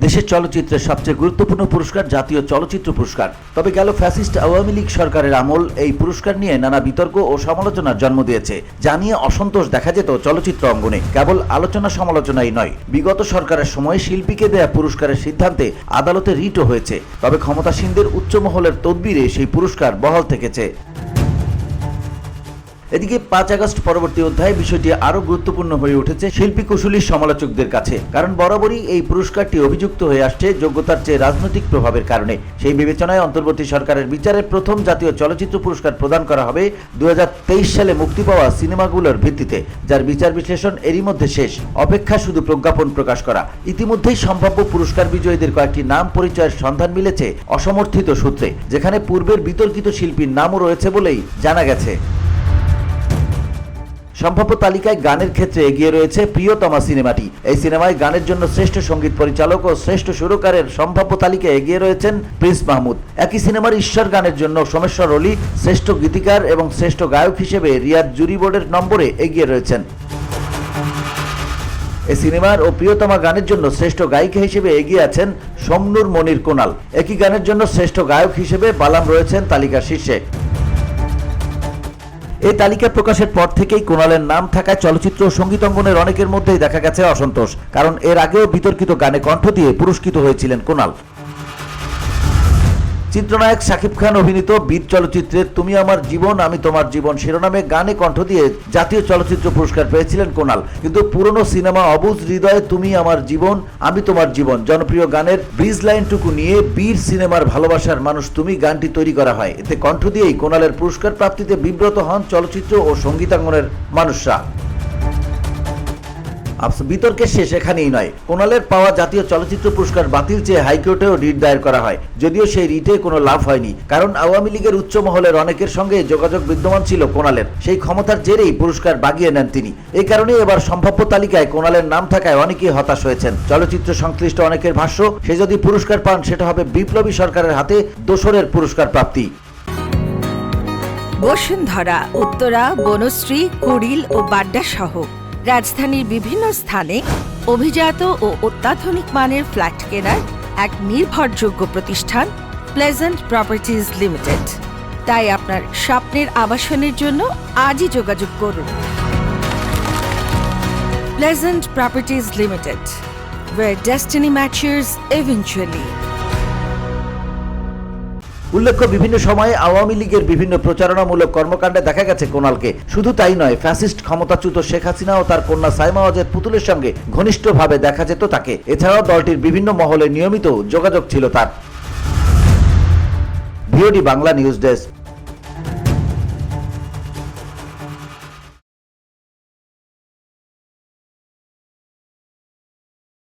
দেশের চলচ্চিত্রের সবচেয়ে গুরুত্বপূর্ণ পুরস্কার জাতীয় চলচ্চিত্র পুরস্কার। তবে গেল ফ্যাসিস্ট আওয়ামী লীগ সরকারের আমল এই পুরস্কার নিয়ে নানা বিতর্ক ও সমালোচনার জন্ম দিয়েছে, যা নিয়ে অসন্তোষ দেখা যেত চলচ্চিত্র অঙ্গনে। কেবল আলোচনা সমালোচনাই নয়, বিগত সরকারের সময় শিল্পীকে দেয়া পুরস্কারের সিদ্ধান্তে আদালতে রিটও হয়েছে। তবে ক্ষমতাসীনদের উচ্চ মহলের তদবিরে সেই পুরস্কার বহাল থেকেছে। এদিকে 5 আগস্ট পরবর্তী অধ্যায়ে বিষয়টি আরো গুরুত্বপূর্ণ হয়ে উঠেছে শিল্পী কুশলী সমালোচকদের কাছে, কারণ বরাবরই এই পুরস্কারটি অভিযুক্ত হয়ে আসছে যোগ্যতার চেয়ে রাজনৈতিক প্রভাবের কারণে। সেই বিবেচনায় অন্তর্বর্তী সরকারের বিচারে প্রথম জাতীয় চলচ্চিত্র পুরস্কার প্রদান করা হবে 2023 সালে মুক্তি পাওয়া সিনেমাগুলোর ভিত্তিতে, যার বিচার বিশ্লেষণ এরই মধ্যে শেষ। অপেক্ষা শুধু প্রজ্ঞাপন প্রকাশ করা। ইতিমধ্যেই সম্ভাব্য পুরস্কার বিজয়ীদের কয়েকটি নাম পরিচয়ের সন্ধান মিলেছে অসমর্থিত সূত্রে, যেখানে পূর্বের বিতর্কিত শিল্পীর নামও রয়েছে বলেই জানা গেছে। সম্ভাব্য তালিকায় গানের ক্ষেত্রে এগিয়ে রয়েছে প্রিয়তমা সিনেমাটি। এই সিনেমায় গানের জন্য শ্রেষ্ঠ সঙ্গীত পরিচালক ও শ্রেষ্ঠ সুরকারের সম্ভাব্য তালিকায় এগিয়ে রয়েছেন প্রিন্স মাহমুদ। একই সিনেমার ঈশ্বর গানের জন্য সোমেশ্বর অলি, শ্রেষ্ঠ গীতিকার এবং শ্রেষ্ঠ গায়ক হিসেবে রিয়াদ জুরি বোর্ডের নম্বরে এগিয়ে রয়েছেন। এই সিনেমার ও প্রিয়তমা গানের জন্য শ্রেষ্ঠ গায়িকা হিসেবে এগিয়ে আছেন সমনুর মনির কোনাল। একই গানের জন্য শ্রেষ্ঠ গায়ক হিসেবে বালাম রয়েছেন তালিকার শীর্ষে। এই তালিকা প্রকাশের পর থেকেই কোনালের নাম থাকায় চলচ্চিত্র ও সঙ্গীত অঙ্গনের অনেকের মধ্যেই দেখা গেছে অসন্তোষ, কারণ এর আগেও বিতর্কিত গানে কণ্ঠ দিয়ে পুরস্কৃত হয়েছিলেন কোনাল। চিত্রনায়ক শাকিব খান অভিনীত বীর চলচ্চিত্রের তুমি আমার জীবন আমি তোমার জীবন শিরোনামে গানে কণ্ঠ দিয়ে জাতীয় চলচ্চিত্র পুরস্কার পেয়েছিলেন কোনাল। কিন্তু পুরনো সিনেমা অবুঝ হৃদয়ে তুমি আমার জীবন আমি তোমার জীবন জনপ্রিয় গানের ব্রিজ লাইনটুকু নিয়ে বীর সিনেমার ভালোবাসার মানুষ তুমি গানটি তৈরি করা হয়। এতে কণ্ঠ দিয়েই কোনালের পুরস্কার প্রাপ্তিতে বিব্রত হন চলচ্চিত্র ও সঙ্গীতাঙ্গনের মানুষরা। বিতর্কের শেষ এখানেই নয়, কোনালের পাওয়া জাতীয় চলচ্চিত্র পুরস্কার বাতিল চেয়ে হাইকোর্টেও রিট দায়ের করা হয়, যদিও সেই রিটে কোনো লাভ হয়নি, কারণ আওয়ামী লীগের উচ্চ মহলের অনেকের সঙ্গে যোগাযোগ বিদ্যমান ছিল কোনালের। সেই ক্ষমতার জেরেই পুরস্কার বাগিয়ে নেন তিনি। এই কারণে এবার সম্ভাব্য তালিকায় কোনালের নাম থাকায় অনেকেই হতাশ হয়েছেন। চলচ্চিত্র সংশ্লিষ্ট অনেকের ভাষ্য, সে যদি পুরস্কার পান সেটা হবে বিপ্লবী সরকারের হাতে দোসরের পুরস্কার প্রাপ্তি। বসুন্ধরা, উত্তরা, বনশ্রী, কুড়িল ও বাড্ডা সহ রাজধানীর বিভিন্ন স্থানে অভিজাত ও অত্যাধুনিক মানের ফ্ল্যাট কেনার এক নির্ভরযোগ্য প্রতিষ্ঠান প্লেজেন্ট প্রপার্টিজ লিমিটেড। তাই আপনার স্বপ্নের আবাসনের জন্য আজই যোগাযোগ করুন। Pleasant properties limited, where destiny matches eventually. উল্লেখ্য, বিভিন্ন সময়ে আওয়ামী লীগের বিভিন্ন প্রচারণামূলক কর্মকাণ্ডে দেখা গেছে কোনালকে। শুধু তাই নয়, ফ্যাসিস্ট ক্ষমতাচ্যুত শেখ হাসিনা ও তার কন্যা সাইমা ওয়াজেদ পুতুলের সঙ্গে ঘনিষ্ঠভাবে দেখা যেত তাকে। এছাড়াও দলটির বিভিন্ন মহলে নিয়মিত যোগাযোগ ছিল তার। VOD Bangla news desk.